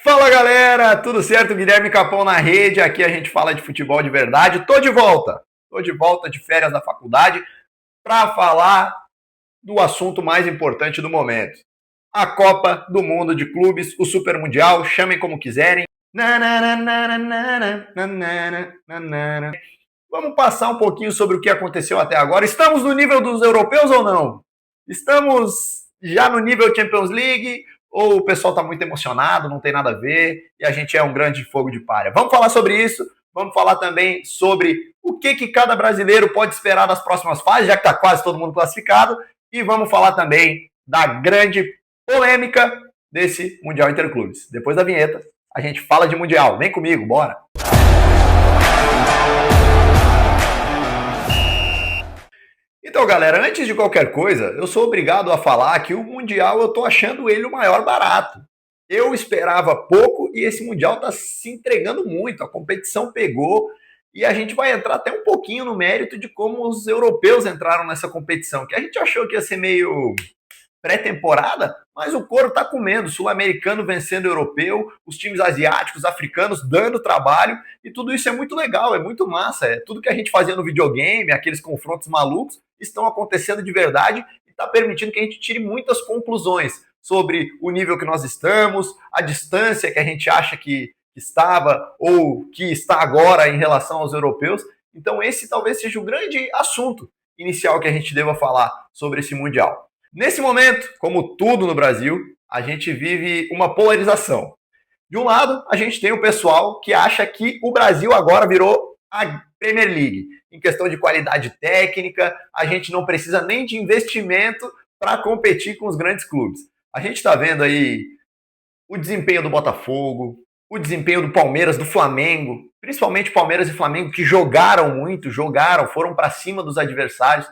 Fala galera, tudo certo? Guilherme Capão na rede, aqui a gente fala de futebol de verdade. Tô de volta de férias da faculdade para falar do assunto mais importante do momento. A Copa do Mundo de Clubes, o Super Mundial, chamem como quiserem. Vamos passar um pouquinho sobre o que aconteceu até agora. Estamos no nível dos europeus ou não? Estamos já no nível Champions League? Ou o pessoal está muito emocionado, não tem nada a ver, e a gente é um grande fogo de palha? Vamos falar sobre isso, vamos falar também sobre o que cada brasileiro pode esperar das próximas fases, já que está quase todo mundo classificado, e vamos falar também da grande polêmica desse Mundial Interclubes. Depois da vinheta, a gente fala de Mundial. Vem comigo, bora! Então, galera, antes de qualquer coisa, eu sou obrigado a falar que o Mundial eu tô achando ele o maior barato. Eu esperava pouco e esse Mundial está se entregando muito. A competição pegou e a gente vai entrar até um pouquinho no mérito de como os europeus entraram nessa competição, que a gente achou que ia ser meio pré-temporada, mas o couro tá comendo, sul-americano vencendo o europeu, os times asiáticos, africanos dando trabalho, e tudo isso é muito legal, é muito massa, é tudo que a gente fazia no videogame, aqueles confrontos malucos, estão acontecendo de verdade e está permitindo que a gente tire muitas conclusões sobre o nível que nós estamos, a distância que a gente acha que estava ou que está agora em relação aos europeus. Então esse talvez seja o grande assunto inicial que a gente deva falar sobre esse Mundial. Nesse momento, como tudo no Brasil, a gente vive uma polarização. De um lado, a gente tem o pessoal que acha que o Brasil agora virou a Premier League. Em questão de qualidade técnica, a gente não precisa nem de investimento para competir com os grandes clubes. A gente está vendo aí o desempenho do Botafogo, o desempenho do Palmeiras, do Flamengo, principalmente Palmeiras e Flamengo, que jogaram muito, foram para cima dos adversários.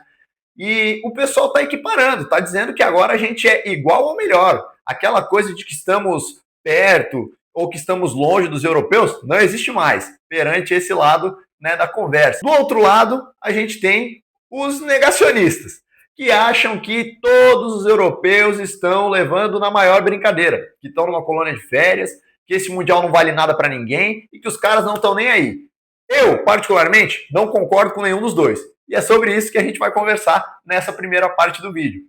E o pessoal está equiparando, está dizendo que agora a gente é igual ou melhor. Aquela coisa de que estamos perto ou que estamos longe dos europeus não existe mais perante esse lado, né, da conversa. Do outro lado, a gente tem os negacionistas, que acham que todos os europeus estão levando na maior brincadeira, que estão numa colônia de férias, que esse Mundial não vale nada para ninguém e que os caras não estão nem aí. Eu, particularmente, não concordo com nenhum dos dois. E é sobre isso que a gente vai conversar nessa primeira parte do vídeo.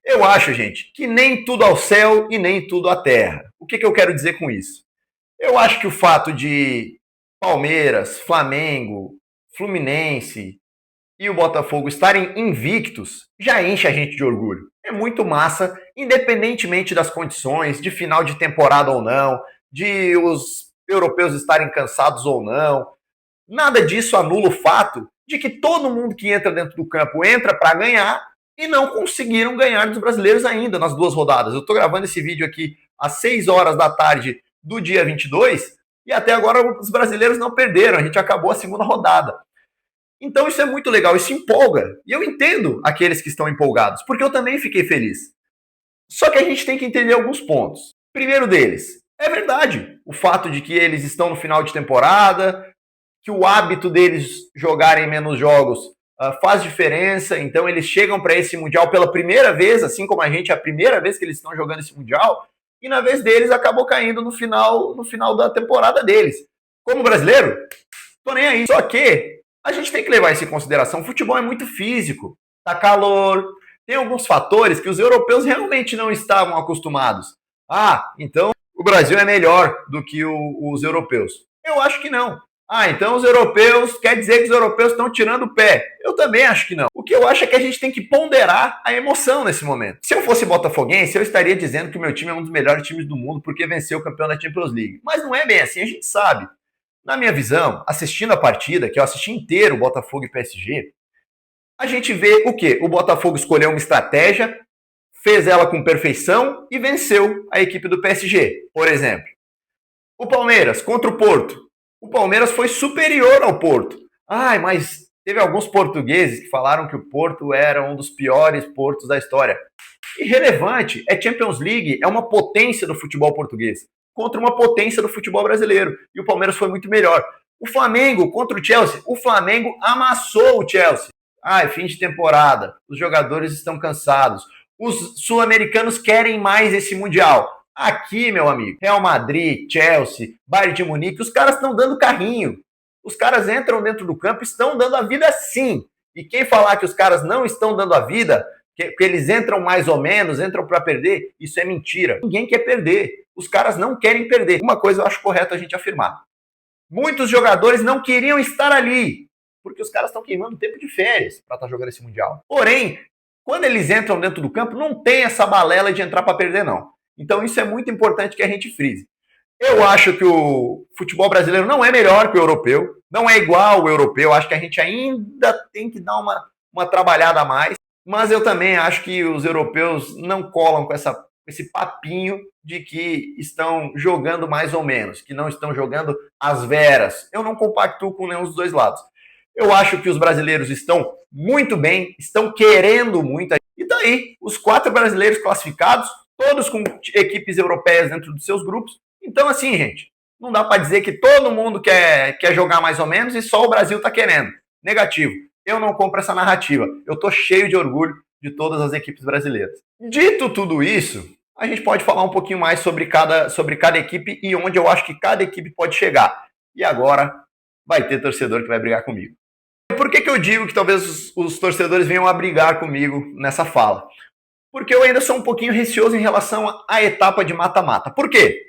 Eu acho, gente, que nem tudo ao céu e nem tudo à terra. O que eu quero dizer com isso? Eu acho que o fato de Palmeiras, Flamengo, Fluminense e o Botafogo estarem invictos já enche a gente de orgulho. É muito massa, independentemente das condições, de final de temporada ou não, de os europeus estarem cansados ou não. Nada disso anula o fato de que todo mundo que entra dentro do campo entra para ganhar e não conseguiram ganhar dos brasileiros ainda nas duas rodadas. Eu estou gravando esse vídeo aqui às 6 horas da tarde do dia 22 e até agora os brasileiros não perderam, a gente acabou a segunda rodada. Então isso é muito legal, isso empolga. E eu entendo aqueles que estão empolgados, porque eu também fiquei feliz. Só que a gente tem que entender alguns pontos. Primeiro deles, é verdade o fato de que eles estão no final de temporada, que o hábito deles jogarem menos jogos faz diferença, então eles chegam para esse Mundial pela primeira vez, assim como a gente, é a primeira vez que eles estão jogando esse Mundial, e na vez deles acabou caindo no final da temporada deles. Como brasileiro, tô nem aí. Só que a gente tem que levar isso em consideração, o futebol é muito físico, tá calor, tem alguns fatores que os europeus realmente não estavam acostumados. Ah, então o Brasil é melhor do que os europeus. Eu acho que não. Ah, então os europeus, quer dizer que os europeus estão tirando o pé. Eu também acho que não. O que eu acho é que a gente tem que ponderar a emoção nesse momento. Se eu fosse botafoguense, eu estaria dizendo que o meu time é um dos melhores times do mundo porque venceu o campeão da Champions League. Mas não é bem assim, a gente sabe. Na minha visão, assistindo a partida, que eu assisti inteiro Botafogo e PSG, a gente vê o quê? O Botafogo escolheu uma estratégia, fez ela com perfeição e venceu a equipe do PSG, por exemplo. O Palmeiras contra o Porto. O Palmeiras foi superior ao Porto. Ai, mas teve alguns portugueses que falaram que o Porto era um dos piores portos da história. Irrelevante, é Champions League, é uma potência do futebol português contra uma potência do futebol brasileiro. E o Palmeiras foi muito melhor. O Flamengo contra o Chelsea. O Flamengo amassou o Chelsea. Ai, fim de temporada, os jogadores estão cansados. Os sul-americanos querem mais esse Mundial. Aqui, meu amigo, Real Madrid, Chelsea, Bayern de Munique, os caras estão dando carrinho. Os caras entram dentro do campo e estão dando a vida sim. E quem falar que os caras não estão dando a vida, que eles entram mais ou menos, entram para perder, isso é mentira. Ninguém quer perder. Os caras não querem perder. Uma coisa eu acho correto a gente afirmar. Muitos jogadores não queriam estar ali, porque os caras estão queimando tempo de férias para estar jogando esse Mundial. Porém, quando eles entram dentro do campo, não tem essa balela de entrar para perder, não. Então isso é muito importante que a gente frise. Eu acho que o futebol brasileiro não é melhor que o europeu, não é igual ao europeu, acho que a gente ainda tem que dar uma trabalhada a mais, mas eu também acho que os europeus não colam com esse papinho de que estão jogando mais ou menos, que não estão jogando às veras. Eu não compactuo com nenhum dos dois lados. Eu acho que os brasileiros estão muito bem, estão querendo muito. E daí, os 4 brasileiros classificados, todos com equipes europeias dentro dos seus grupos. Então, assim, gente, não dá para dizer que todo mundo quer jogar mais ou menos e só o Brasil está querendo. Negativo. Eu não compro essa narrativa. Eu tô cheio de orgulho de todas as equipes brasileiras. Dito tudo isso, a gente pode falar um pouquinho mais sobre cada equipe e onde eu acho que cada equipe pode chegar. E agora vai ter torcedor que vai brigar comigo. Por que eu digo que talvez os torcedores venham a brigar comigo nessa fala? Porque eu ainda sou um pouquinho receoso em relação à etapa de mata-mata. Por quê?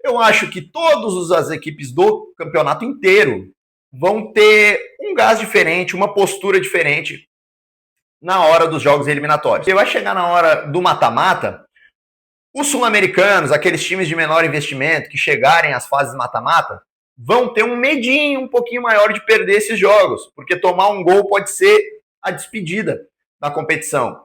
Eu acho que todas as equipes do campeonato inteiro vão ter um gás diferente, uma postura diferente na hora dos jogos eliminatórios. E vai chegar na hora do mata-mata, os sul-americanos, aqueles times de menor investimento que chegarem às fases mata-mata, vão ter um medinho um pouquinho maior de perder esses jogos, porque tomar um gol pode ser a despedida da competição.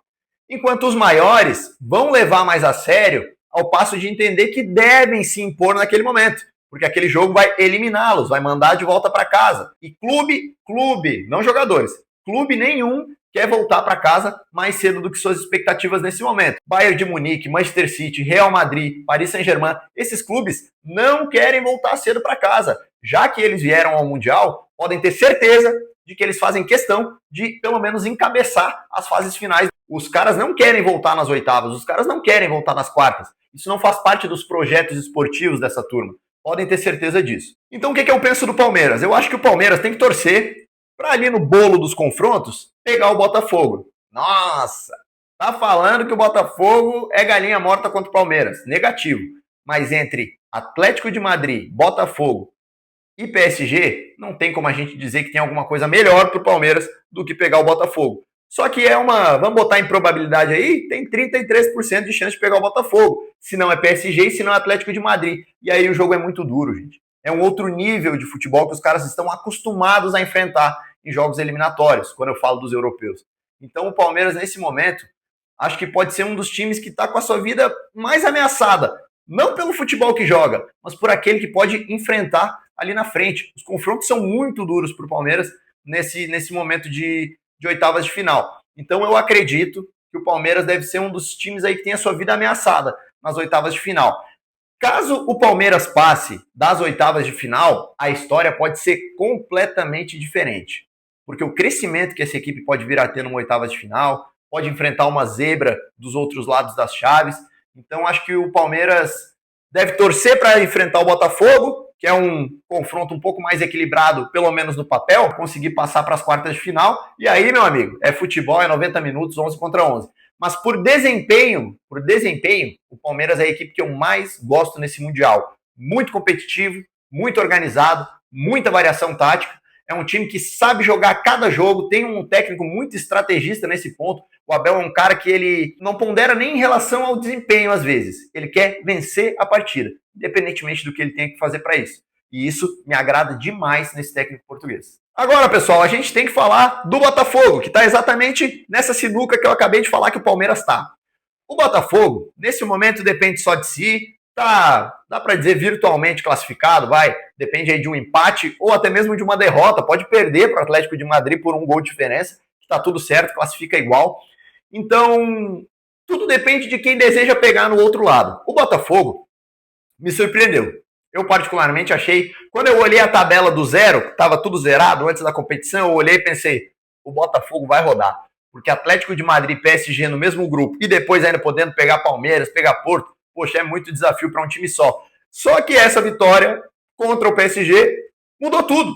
Enquanto os maiores vão levar mais a sério, ao passo de entender que devem se impor naquele momento, porque aquele jogo vai eliminá-los, vai mandar de volta para casa. E clube, não jogadores, clube nenhum quer voltar para casa mais cedo do que suas expectativas nesse momento. Bayern de Munique, Manchester City, Real Madrid, Paris Saint-Germain, esses clubes não querem voltar cedo para casa. Já que eles vieram ao Mundial, podem ter certeza de que eles fazem questão de, pelo menos, encabeçar as fases finais. Os caras não querem voltar nas oitavas, os caras não querem voltar nas quartas. Isso não faz parte dos projetos esportivos dessa turma. Podem ter certeza disso. Então o que eu penso do Palmeiras? Eu acho que o Palmeiras tem que torcer para ali no bolo dos confrontos pegar o Botafogo. Nossa, tá falando que o Botafogo é galinha morta contra o Palmeiras. Negativo. Mas entre Atlético de Madrid, Botafogo e PSG, não tem como a gente dizer que tem alguma coisa melhor pro Palmeiras do que pegar o Botafogo. Só que vamos botar em probabilidade aí, tem 33% de chance de pegar o Botafogo. Se não é PSG e se não é Atlético de Madrid. E aí o jogo é muito duro, gente. É um outro nível de futebol que os caras estão acostumados a enfrentar em jogos eliminatórios, quando eu falo dos europeus. Então o Palmeiras, nesse momento, acho que pode ser um dos times que está com a sua vida mais ameaçada. Não pelo futebol que joga, mas por aquele que pode enfrentar ali na frente. Os confrontos são muito duros para o Palmeiras nesse momento de oitavas de final. Então eu acredito que o Palmeiras deve ser um dos times aí que tem a sua vida ameaçada nas oitavas de final. Caso o Palmeiras passe das oitavas de final, a história pode ser completamente diferente. Porque o crescimento que essa equipe pode vir a ter numa oitavas de final, pode enfrentar uma zebra dos outros lados das chaves. Então acho que o Palmeiras deve torcer para enfrentar o Botafogo, que é um confronto um pouco mais equilibrado, pelo menos no papel, conseguir passar para as quartas de final. E aí, meu amigo, é futebol, é 90 minutos, 11 contra 11. Mas por desempenho, o Palmeiras é a equipe que eu mais gosto nesse Mundial. Muito competitivo, muito organizado, muita variação tática. É um time que sabe jogar cada jogo, tem um técnico muito estrategista nesse ponto. O Abel é um cara que ele não pondera nem em relação ao desempenho às vezes. Ele quer vencer a partida, independentemente do que ele tenha que fazer para isso. E isso me agrada demais nesse técnico português. Agora, pessoal, a gente tem que falar do Botafogo, que está exatamente nessa sinuca que eu acabei de falar que o Palmeiras está. O Botafogo, nesse momento, depende só de si, dá para dizer virtualmente classificado, depende aí de um empate ou até mesmo de uma derrota, pode perder para o Atlético de Madrid por um gol de diferença, está tudo certo, classifica igual. Então, tudo depende de quem deseja pegar no outro lado. O Botafogo me surpreendeu. Eu particularmente achei, quando eu olhei a tabela do zero, estava tudo zerado antes da competição, eu olhei e pensei, o Botafogo vai rodar. Porque Atlético de Madrid e PSG no mesmo grupo, e depois ainda podendo pegar Palmeiras, pegar Porto, poxa, é muito desafio para um time só. Só que essa vitória contra o PSG mudou tudo.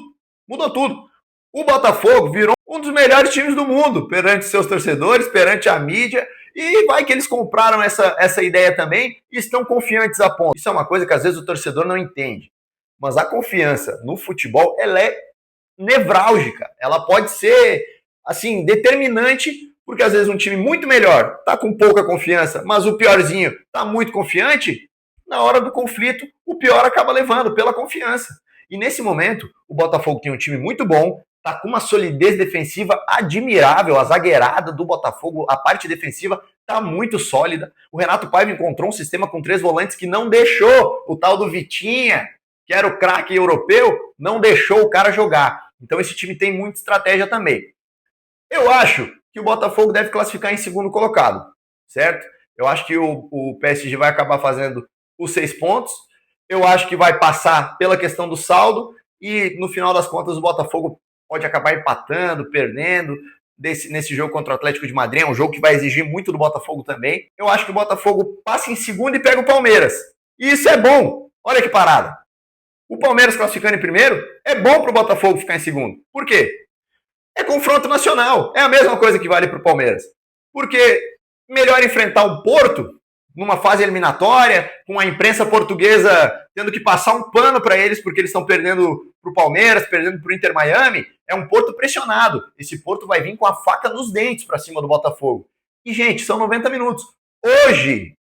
Mudou tudo. O Botafogo virou um dos melhores times do mundo perante seus torcedores, perante a mídia, e vai que eles compraram essa ideia também e estão confiantes a ponto. Isso é uma coisa que às vezes o torcedor não entende. Mas a confiança no futebol, ela é nevrálgica. Ela pode ser, assim, determinante, porque às vezes um time muito melhor tá com pouca confiança, mas o piorzinho tá muito confiante. Na hora do conflito, o pior acaba levando pela confiança. E nesse momento, o Botafogo tem um time muito bom, tá com uma solidez defensiva admirável, a zagueirada do Botafogo, a parte defensiva tá muito sólida. O Renato Paiva encontrou um sistema com 3 volantes que não deixou o tal do Vitinha, que era o craque europeu, não deixou o cara jogar. Então esse time tem muita estratégia também. Eu acho que o Botafogo deve classificar em segundo colocado, certo? Eu acho que o PSG vai acabar fazendo os 6 pontos. Eu acho que vai passar pela questão do saldo e no final das contas o Botafogo pode acabar empatando, perdendo nesse jogo contra o Atlético de Madrid. É um jogo que vai exigir muito do Botafogo também. Eu acho que o Botafogo passa em segundo e pega o Palmeiras. E isso é bom. Olha que parada. O Palmeiras classificando em primeiro é bom para o Botafogo ficar em segundo. Por quê? É confronto nacional. É a mesma coisa que vale para o Palmeiras. Porque melhor enfrentar o Porto numa fase eliminatória, com a imprensa portuguesa tendo que passar um pano para eles porque eles estão perdendo para o Palmeiras, perdendo para o Inter Miami. É um Porto pressionado. Esse Porto vai vir com a faca nos dentes para cima do Botafogo. E, gente, são 90 minutos. Hoje,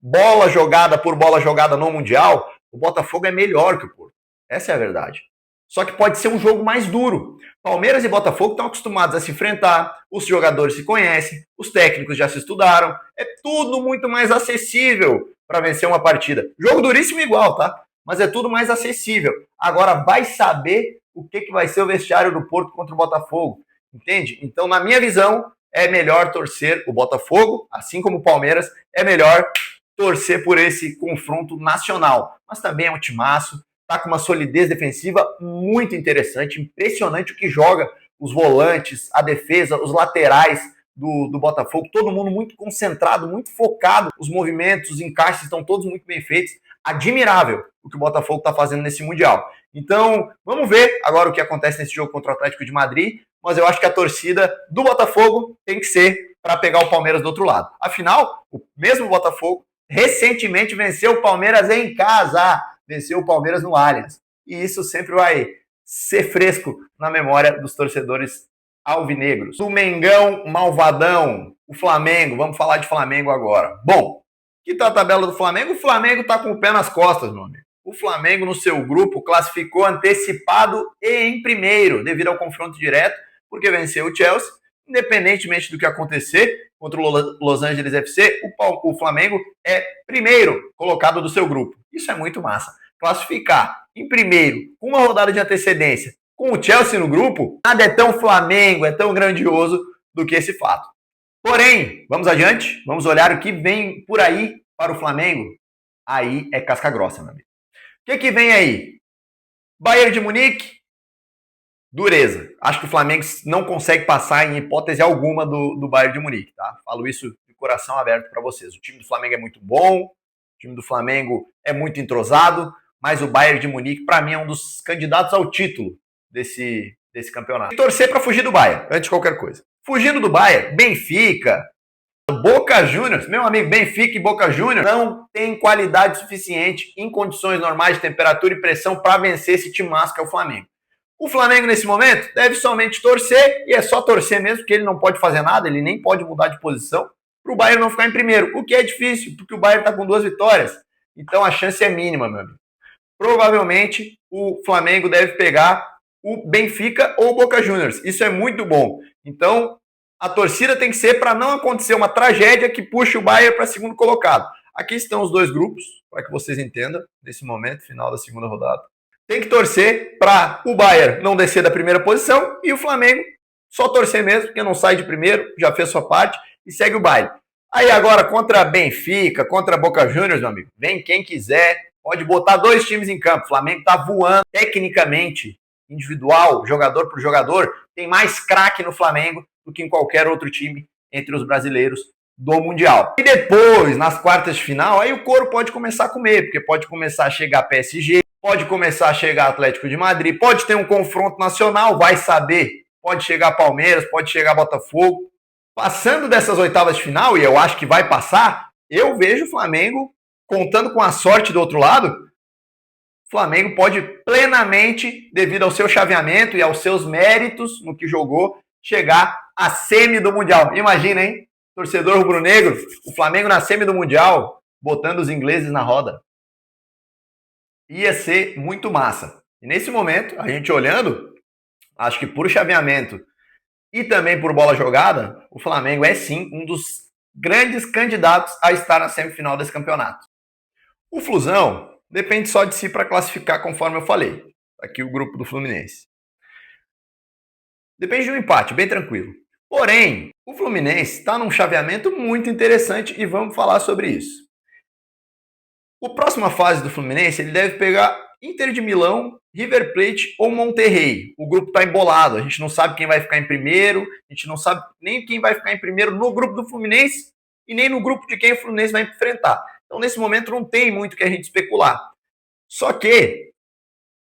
bola jogada por bola jogada no Mundial, o Botafogo é melhor que o Porto. Essa é a verdade. Só que pode ser um jogo mais duro. Palmeiras e Botafogo estão acostumados a se enfrentar, os jogadores se conhecem, os técnicos já se estudaram, é tudo muito mais acessível para vencer uma partida. Jogo duríssimo igual, tá? Mas é tudo mais acessível. Agora vai saber o que vai ser o vestiário do Porto contra o Botafogo, entende? Então, na minha visão, é melhor torcer o Botafogo, assim como o Palmeiras, é melhor torcer por esse confronto nacional. Mas também é um timaço, tá com uma solidez defensiva muito interessante, impressionante o que joga os volantes, a defesa, os laterais do Botafogo, todo mundo muito concentrado, muito focado, os movimentos, os encaixes estão todos muito bem feitos, admirável o que o Botafogo está fazendo nesse Mundial. Então, vamos ver agora o que acontece nesse jogo contra o Atlético de Madrid, mas eu acho que a torcida do Botafogo tem que ser para pegar o Palmeiras do outro lado. Afinal, o mesmo Botafogo recentemente venceu o Palmeiras em casa, venceu o Palmeiras no Allianz. E isso sempre vai ser fresco na memória dos torcedores alvinegros. O Mengão malvadão, o Flamengo, vamos falar de Flamengo agora. Bom, que tá a tabela do Flamengo? O Flamengo tá com o pé nas costas, meu amigo. O Flamengo, no seu grupo, classificou antecipado e em primeiro, devido ao confronto direto, porque venceu o Chelsea. Independentemente do que acontecer contra o Los Angeles FC, o Flamengo é primeiro colocado do seu grupo. Isso é muito massa. Classificar em primeiro, com uma rodada de antecedência, com o Chelsea no grupo, nada é tão Flamengo, é tão grandioso do que esse fato. Porém, vamos adiante, vamos olhar o que vem por aí para o Flamengo. Aí é casca grossa, meu amigo. O que vem aí? Bayern de Munique, dureza. Acho que o Flamengo não consegue passar em hipótese alguma do Bayern de Munique, tá? Falo isso de coração aberto para vocês. O time do Flamengo é muito bom, o time do Flamengo é muito entrosado, mas o Bayern de Munique, para mim, é um dos candidatos ao título desse campeonato. E torcer para fugir do Bayern, antes de qualquer coisa. Fugindo do Bayern, Benfica, Boca Juniors, meu amigo, Benfica e Boca Juniors não tem qualidade suficiente em condições normais de temperatura e pressão para vencer esse timaço que é o Flamengo. O Flamengo, nesse momento, deve somente torcer, e é só torcer mesmo, porque ele não pode fazer nada, ele nem pode mudar de posição, para o Bayern não ficar em primeiro, o que é difícil, porque o Bayern está com 2 vitórias, então a chance é mínima, meu amigo. Provavelmente, o Flamengo deve pegar o Benfica ou o Boca Juniors, isso é muito bom. Então, a torcida tem que ser para não acontecer uma tragédia que puxe o Bayern para segundo colocado. Aqui estão os 2 grupos, para que vocês entendam, nesse momento, final da segunda rodada. Tem que torcer para o Bayern não descer da primeira posição e o Flamengo só torcer mesmo, porque não sai de primeiro, já fez sua parte e segue o baile. Aí agora, contra Benfica, contra Boca Juniors, meu amigo, vem quem quiser, pode botar 2 times em campo. O Flamengo tá voando tecnicamente, individual, jogador por jogador, tem mais craque no Flamengo do que em qualquer outro time entre os brasileiros do Mundial. E depois, nas quartas de final, aí o couro pode começar a comer, porque pode começar a chegar PSG, pode começar a chegar Atlético de Madrid, pode ter um confronto nacional, vai saber, pode chegar Palmeiras, pode chegar Botafogo. Passando dessas oitavas de final, e eu acho que vai passar, eu vejo o Flamengo, contando com a sorte do outro lado, o Flamengo pode plenamente, devido ao seu chaveamento e aos seus méritos no que jogou, chegar à semi do Mundial. Imagina, hein? Torcedor rubro-negro, o Flamengo na semi do Mundial, botando os ingleses na roda. Ia ser muito massa. E nesse momento, a gente olhando, acho que por chaveamento e também por bola jogada, o Flamengo é sim um dos grandes candidatos a estar na semifinal desse campeonato. O Flusão depende só de si para classificar, conforme eu falei. Aqui o grupo do Fluminense. Depende de um empate, bem tranquilo. Porém, o Fluminense está num chaveamento muito interessante e vamos falar sobre isso. A próxima fase do Fluminense, ele deve pegar Inter de Milão, River Plate ou Monterrey. O grupo está embolado, a gente não sabe quem vai ficar em primeiro, a gente não sabe nem quem vai ficar em primeiro no grupo do Fluminense e nem no grupo de quem o Fluminense vai enfrentar. Então, nesse momento, não tem muito que a gente especular. Só que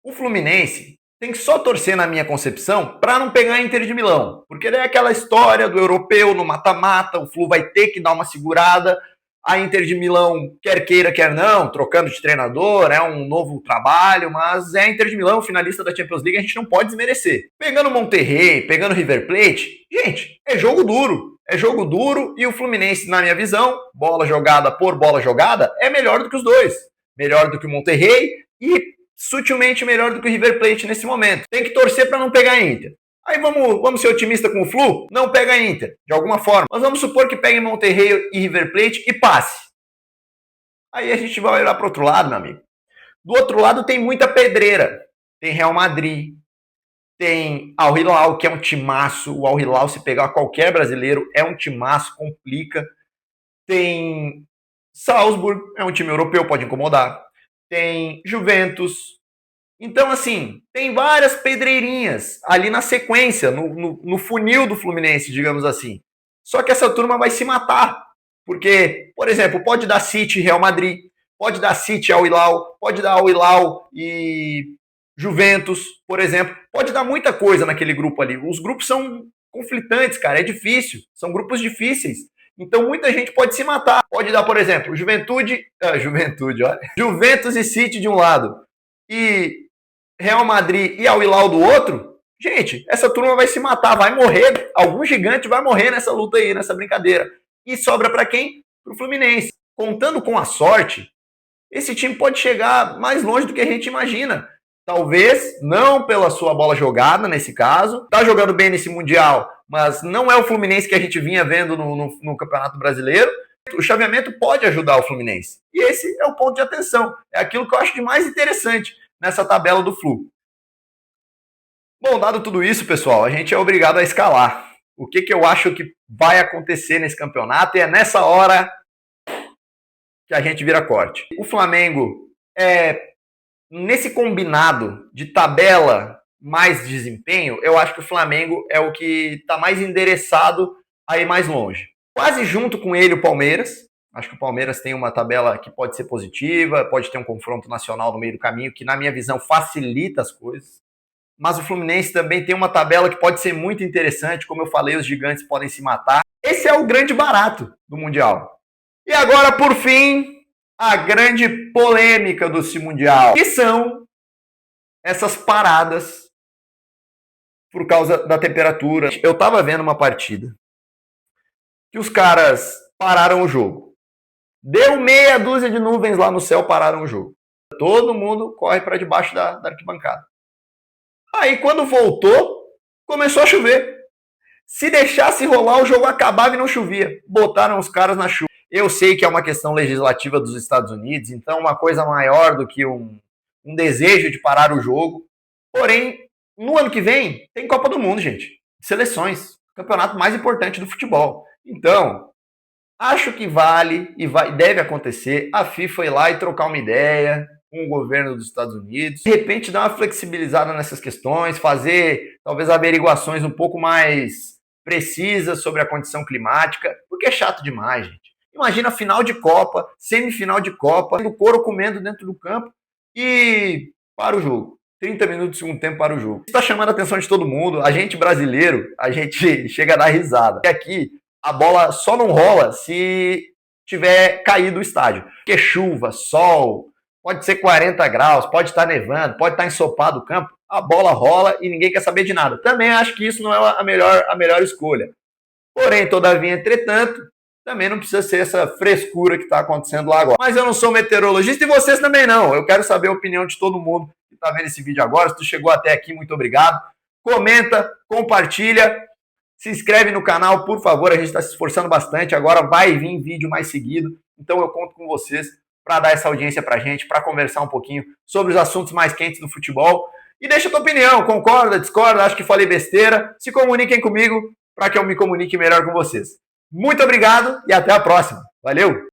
o Fluminense tem que só torcer, na minha concepção, para não pegar a Inter de Milão. Porque daí é aquela história do europeu no mata-mata, o Flu vai ter que dar uma segurada. A Inter de Milão, quer queira, quer não, trocando de treinador, é um novo trabalho, mas é a Inter de Milão, finalista da Champions League, a gente não pode desmerecer. Pegando Monterrey, pegando River Plate, gente, é jogo duro. É jogo duro e o Fluminense, na minha visão, bola jogada por bola jogada, é melhor do que os dois. Melhor do que o Monterrey e sutilmente melhor do que o River Plate nesse momento. Tem que torcer para não pegar a Inter. Aí vamos ser otimistas com o Flu? Não pega a Inter, de alguma forma. Mas vamos supor que pegue Monterrey e River Plate e passe. Aí a gente vai olhar para o outro lado, meu amigo. Do outro lado tem muita pedreira. Tem Real Madrid, tem Al Hilal, que é um timaço. O Al Hilal, se pegar qualquer brasileiro, é um timaço, complica. Tem Salzburg, é um time europeu, pode incomodar. Tem Juventus. Então, assim, tem várias pedreirinhas ali na sequência, no funil do Fluminense, digamos assim. Só que essa turma vai se matar. Porque, por exemplo, pode dar City e Real Madrid, pode dar City ao Hilal, pode dar ao Hilal e Juventus, por exemplo. Pode dar muita coisa naquele grupo ali. Os grupos são conflitantes, cara, é difícil. São grupos difíceis. Então muita gente pode se matar. Pode dar, por exemplo, Juventus e City de um lado e Real Madrid e Al Hilal do outro. Gente, essa turma vai se matar, vai morrer. Algum gigante vai morrer nessa luta aí, nessa brincadeira. E sobra para quem? Pro Fluminense. Contando com a sorte, esse time pode chegar mais longe do que a gente imagina. Talvez não pela sua bola jogada, nesse caso. Tá jogando bem nesse Mundial, mas não é o Fluminense que a gente vinha vendo no Campeonato Brasileiro. O chaveamento pode ajudar o Fluminense. E esse é o ponto de atenção. É aquilo que eu acho de mais interessante nessa tabela do Flu. Bom, dado tudo isso, pessoal, a gente é obrigado a escalar. O que eu acho que vai acontecer nesse campeonato, e é nessa hora que a gente vira corte. O Flamengo nesse combinado de tabela mais desempenho, eu acho que o Flamengo é o que está mais endereçado a ir mais longe. Quase junto com ele o Palmeiras. Acho que o Palmeiras tem uma tabela que pode ser positiva, pode ter um confronto nacional no meio do caminho, que na minha visão facilita as coisas. Mas o Fluminense também tem uma tabela que pode ser muito interessante, como eu falei, os gigantes podem se matar. Esse é o grande barato do Mundial. E agora, por fim, a grande polêmica do Mundial, que são essas paradas por causa da temperatura. Eu tava vendo uma partida que os caras pararam o jogo. Deu meia dúzia de nuvens lá no céu, pararam o jogo. Todo mundo corre para debaixo da arquibancada. Aí, quando voltou, começou a chover. Se deixasse rolar, o jogo acabava e não chovia. Botaram os caras na chuva. Eu sei que é uma questão legislativa dos Estados Unidos, então uma coisa maior do que um desejo de parar o jogo. Porém, no ano que vem, tem Copa do Mundo, gente. Seleções. Campeonato mais importante do futebol. Então, acho que vale e deve acontecer a FIFA ir lá e trocar uma ideia com o governo dos Estados Unidos, de repente dar uma flexibilizada nessas questões, fazer talvez averiguações um pouco mais precisa sobre a condição climática, porque é chato demais, gente. Imagina final de Copa, semifinal de Copa, o couro comendo dentro do campo e para o jogo. 30 minutos do segundo tempo para o jogo. Isso está chamando a atenção de todo mundo. A gente brasileiro, a gente chega a dar risada. E aqui, a bola só não rola se tiver caído o estádio. Porque chuva, sol, pode ser 40 graus, pode estar nevando, pode estar ensopado o campo, a bola rola e ninguém quer saber de nada. Também acho que isso não é a melhor escolha. Porém, todavia, entretanto, também não precisa ser essa frescura que está acontecendo lá agora. Mas eu não sou meteorologista e vocês também não. Eu quero saber a opinião de todo mundo que está vendo esse vídeo agora. Se tu chegou até aqui, muito obrigado. Comenta, compartilha, se inscreve no canal, por favor. A gente está se esforçando bastante. Agora vai vir vídeo mais seguido. Então eu conto com vocês para dar essa audiência para a gente, para conversar um pouquinho sobre os assuntos mais quentes do futebol. E deixa a tua opinião, concorda, discorda, acho que falei besteira. Se comuniquem comigo para que eu me comunique melhor com vocês. Muito obrigado e até a próxima. Valeu!